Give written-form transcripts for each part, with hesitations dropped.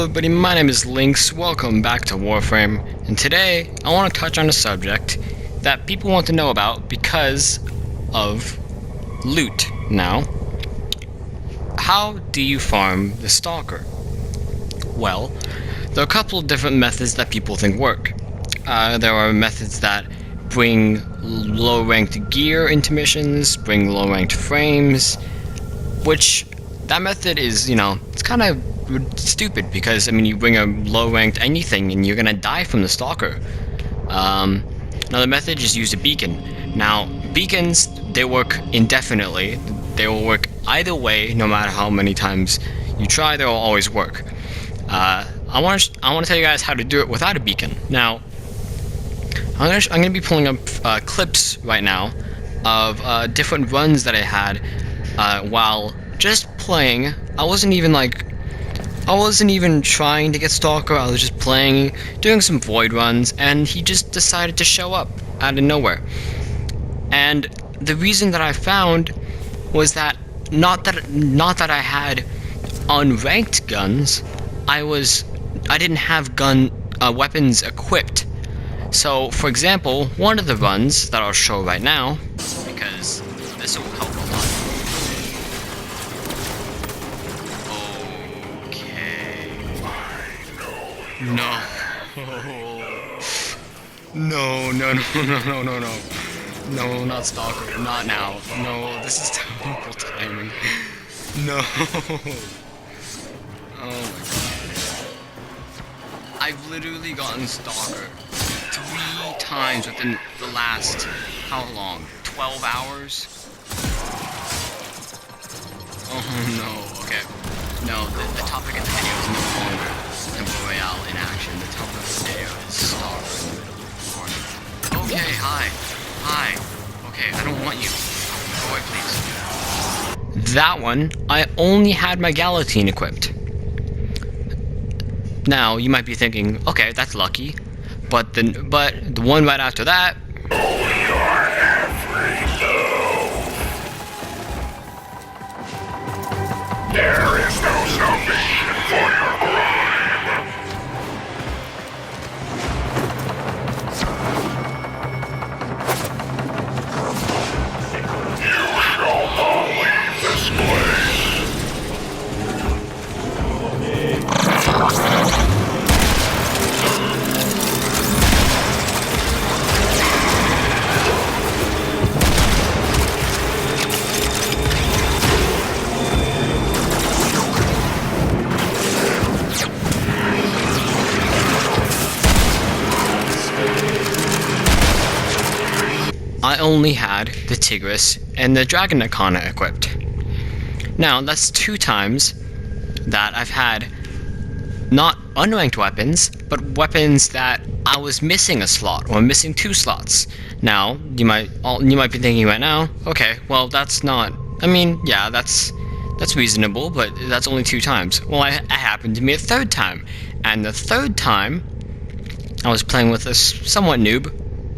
everybody, my name is Lynx, welcome back to Warframe, and today I want to touch on a subject that people want to know about because of loot. Now, how do you farm the Stalker? Well, there are a couple of different methods that people think work. There are methods that bring low-ranked gear into missions, bring low-ranked frames, which that method is, it's kind of stupid because, you bring a low-ranked anything and you're gonna die from the Stalker. Another method is use a beacon. Now, beacons, they work indefinitely. They will work either way, no matter how many times you try, they will always work. I want to tell you guys how to do it without a beacon. Now, I'm gonna be pulling up clips right now of different runs that I had while just playing. I wasn't even trying to get Stalker. I was just playing, doing some void runs, and he just decided to show up out of nowhere. And the reason that I found was that not that I had unranked guns, I didn't have weapons equipped. So, for example, one of the runs that I'll show right now, because this will help a lot. Okay. No. No, not Stalker. Not now. No, this is terrible timing. No. Oh my god. I've literally gotten Stalker 3 times within the last, how long? 12 hours? Oh no, okay. No, the topic of the video is no longer Temple Royale in action. The topic of the video is Stalker in the middle of the party. Okay, hi. Okay, I don't want you. Go away, please. That one, I only had my Galatine equipped. Now, you might be thinking, okay, that's lucky. But the one right after that... There is no salvation for your crime. You shall not leave this place. I only had the Tigris and the Dragon Arcana equipped. Now, that's 2 times that I've had not unranked weapons, but weapons that I was missing a slot, or missing 2 slots. Now, you might be thinking right now, okay, well that's not, yeah, that's reasonable, but that's only 2 times. Well, it happened to me a 3rd time, and the 3rd time, I was playing with a somewhat noob.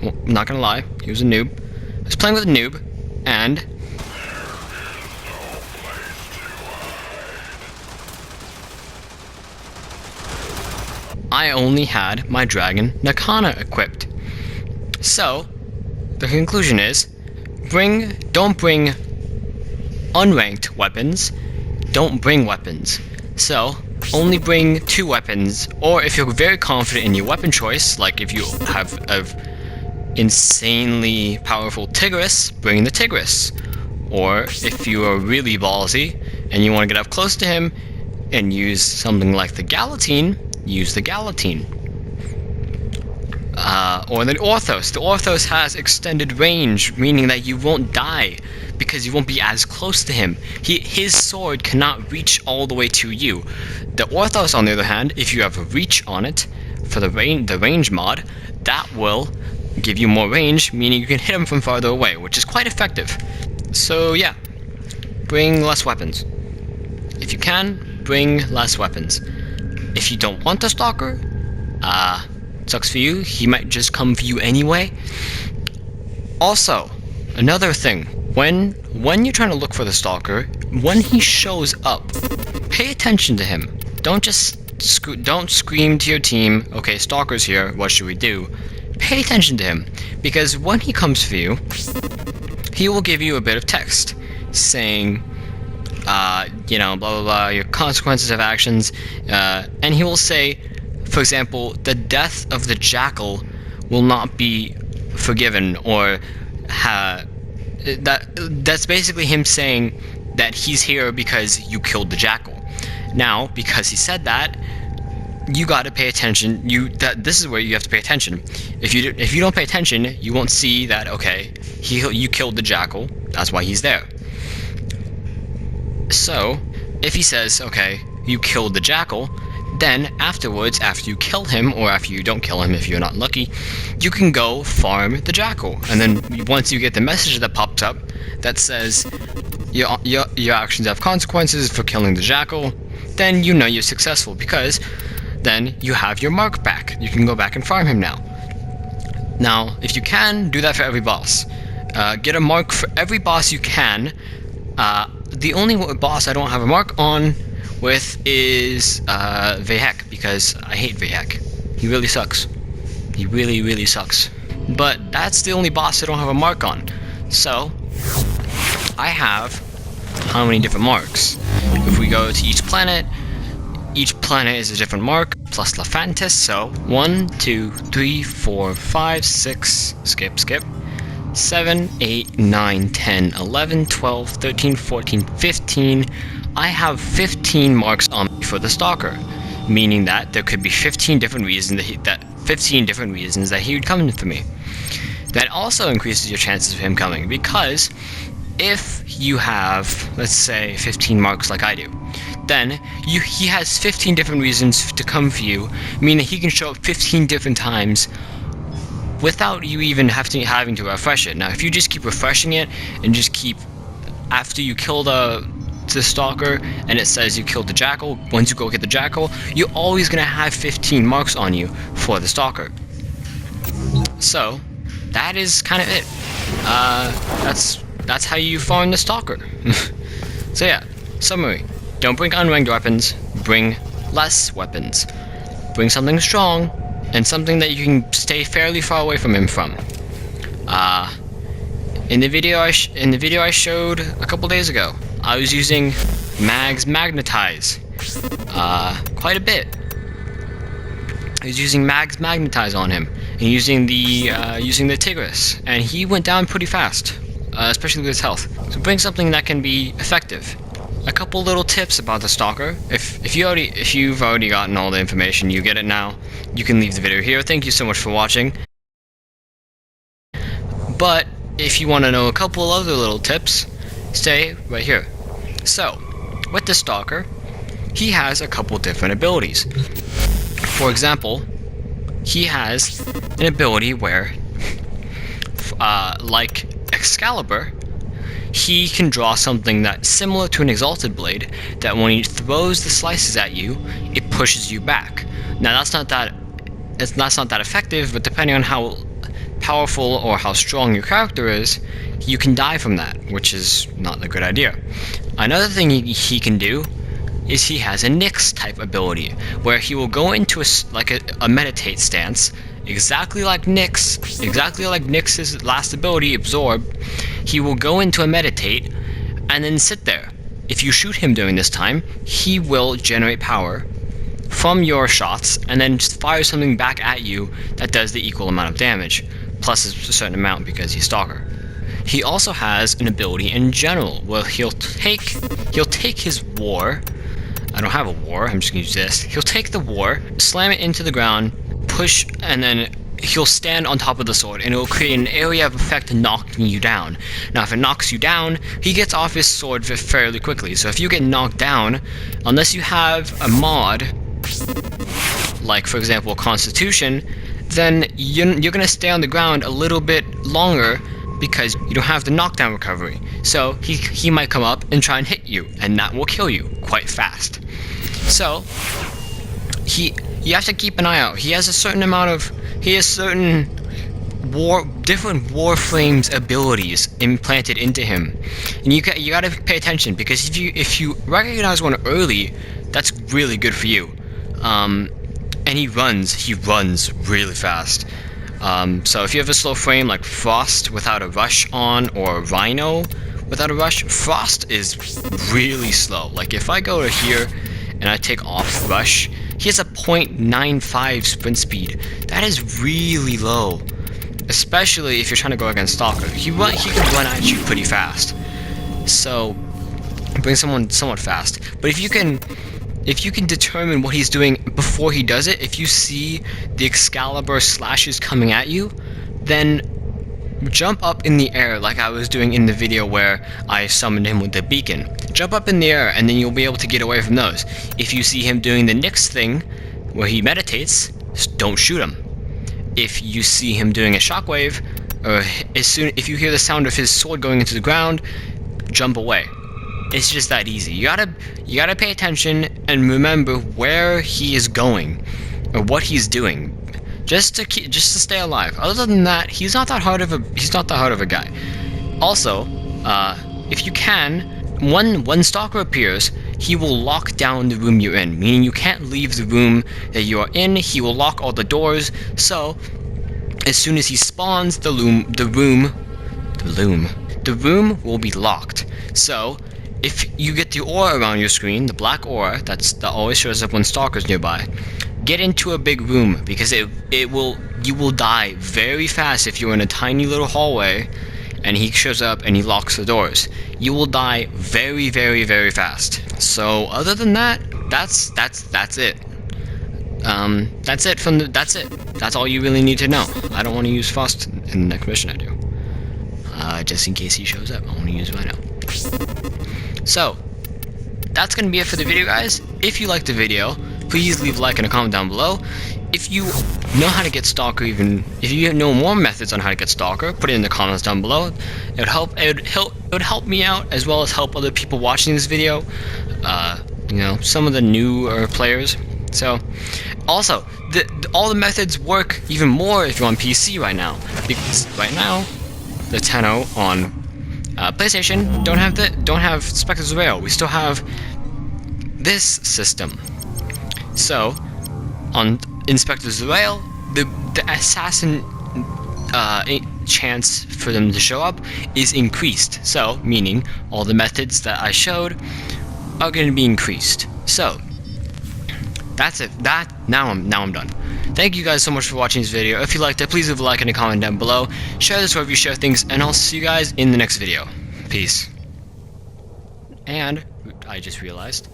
Well, I'm not gonna lie, he was a noob. I was playing with a noob, and I only had my Dragon Arcana equipped. So, the conclusion is, don't bring unranked weapons, don't bring weapons. So, only bring 2 weapons, or if you're very confident in your weapon choice, like if you have a insanely powerful Tigris, bring the Tigris. Or if you are really ballsy and you want to get up close to him and use something like the Galatine, use the Galatine. Or the Orthos. The Orthos has extended range, meaning that you won't die because you won't be as close to him. His sword cannot reach all the way to you. The Orthos, on the other hand, if you have a reach on it for the range mod, that will give you more range, meaning you can hit him from farther away, which is quite effective. So yeah, bring less weapons. If you can, bring less weapons. If you don't want the Stalker, sucks for you, he might just come for you anyway. Also, another thing, when you're trying to look for the Stalker, when he shows up, pay attention to him. Don't just don't scream to your team, okay, Stalker's here, what should we do? Pay attention to him, because when he comes for you, he will give you a bit of text saying, you know, blah blah blah, your consequences of actions, and he will say, for example, the death of the jackal will not be forgiven, or that's basically him saying that he's here because you killed the jackal. Now, because he said that, you got to pay attention. This is where you have to pay attention. If you don't pay attention, you won't see that, okay, you killed the jackal. That's why he's there. So, if he says, okay, you killed the jackal, then afterwards, after you kill him, or after you don't kill him if you're not lucky, you can go farm the jackal. And then once you get the message that pops up that says your actions have consequences for killing the jackal, then you know you're successful, because then you have your mark back. You can go back and farm him now. Now, if you can, do that for every boss. Get a mark for every boss you can. The only boss I don't have a mark on with is Vehek, because I hate Vehek. He really sucks. He really, really sucks. But that's the only boss I don't have a mark on. So, I have how many different marks? If we go to each planet is a different mark, plus Lephantis, so 1, 2, 3, 4, 5, 6, skip, 7, 8, 9, 10, 11, 12, 13, 14, 15. I have 15 marks on me for the Stalker, meaning that there could be 15 different reasons that he would come for me. That also increases your chances of him coming, because if you have, let's say, 15 marks like I do, then he has 15 different reasons to come for you, meaning he can show up 15 different times without you even having to refresh it. Now, if you just keep refreshing it and just keep, after you kill the Stalker and it says you killed the jackal, once you go get the jackal, you're always going to have 15 marks on you for the Stalker. So, that is kind of it. That's how you farm the Stalker. So yeah, summary. Don't bring unranked weapons, bring less weapons. Bring something strong, and something that you can stay fairly far away from him from. In the video I showed a couple days ago, I was using Mag's Magnetize quite a bit. I was using Mag's Magnetize on him, and using the Tigris, and he went down pretty fast, especially with his health. So bring something that can be effective. A couple little tips about the Stalker. If you've already gotten all the information, you get it now. You can leave the video here. Thank you so much for watching. But if you want to know a couple other little tips, stay right here. So, with the Stalker, he has a couple different abilities. For example, he has an ability where, like Excalibur, he can draw something that's similar to an Exalted Blade, that when he throws the slices at you, it pushes you back. Now that's not that effective, but depending on how powerful or how strong your character is, you can die from that, which is not a good idea. Another thing he can do is he has a Nyx type ability, where he will go into a meditate stance, exactly like Nyx's last ability, Absorb. He will go into a meditate and then sit there. If you shoot him during this time, he will generate power from your shots and then just fire something back at you that does the equal amount of damage, plus a certain amount because he's Stalker. He also has an ability in general where he'll take his war. I don't have a war, I'm just gonna use this. He'll take the war, slam it into the ground, push, and then he'll stand on top of the sword, and it will create an area of effect knocking you down. Now, if it knocks you down, he gets off his sword fairly quickly. So if you get knocked down, unless you have a mod, like for example Constitution, then you're gonna stay on the ground a little bit longer because you don't have the knockdown recovery. So he might come up and try and hit you, and that will kill you quite fast. So you have to keep an eye out. He has certain different Warframe's abilities implanted into him, and you gotta pay attention, because if you recognize one early, that's really good for you. And he runs really fast. So if you have a slow frame like Frost without a rush on, or Rhino without a rush, Frost is really slow. Like if I go to here and I take off rush, he has a 0.95 sprint speed. That is really low, especially if you're trying to go against Stalker. He can run at you pretty fast, so bring someone somewhat fast. But if you can determine what he's doing before he does it, if you see the Excalibur slashes coming at you, then jump up in the air like I was doing in the video where I summoned him with the beacon. Jump up in the air and then you'll be able to get away from those. If you see him doing the Nyx thing where he meditates, don't shoot him. If you see him doing a shockwave, or if you hear the sound of his sword going into the ground, jump away. It's just that easy. You gotta pay attention and remember where he is going or what he's doing, just to stay alive. Other than that, he's not that hard of a guy. Also, if you can, when Stalker appears, he will lock down the room you're in, meaning you can't leave the room that you are in. He will lock all the doors. So as soon as he spawns, the room will be locked. So if you get the aura around your screen, the black aura that always shows up when Stalker's nearby, get into a big room, because you will die very fast if you're in a tiny little hallway and he shows up and he locks the doors. You will die very, very, very fast. So other than that, that's it. That's it. That's all you really need to know. I don't want to use Frost in the next mission I do. Just in case he shows up, I want to use Rhino. So, that's going to be it for the video, guys. If you liked the video, please leave a like and a comment down below. If you know how to get Stalker, if you know more methods on how to get Stalker, put it in the comments down below. It would help me out, as well as help other people watching this video. You know, some of the newer players. So, also, all the methods work even more if you're on PC right now, because right now the 10.0 on PlayStation don't have Spectre's Rail. We still have this system. So on Inspector's Rail, the assassin chance for them to show up is increased. So meaning all the methods that I showed are going to be increased. So that's it. Now I'm done. Thank you guys so much for watching this video. If you liked it, please leave a like and a comment down below. Share this wherever you share things, and I'll see you guys in the next video. Peace. And I just realized,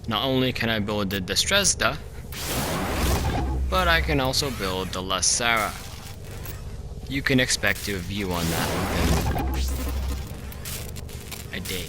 not only can I build the Dresda, but I can also build the La Sara. You can expect a review on that within a day.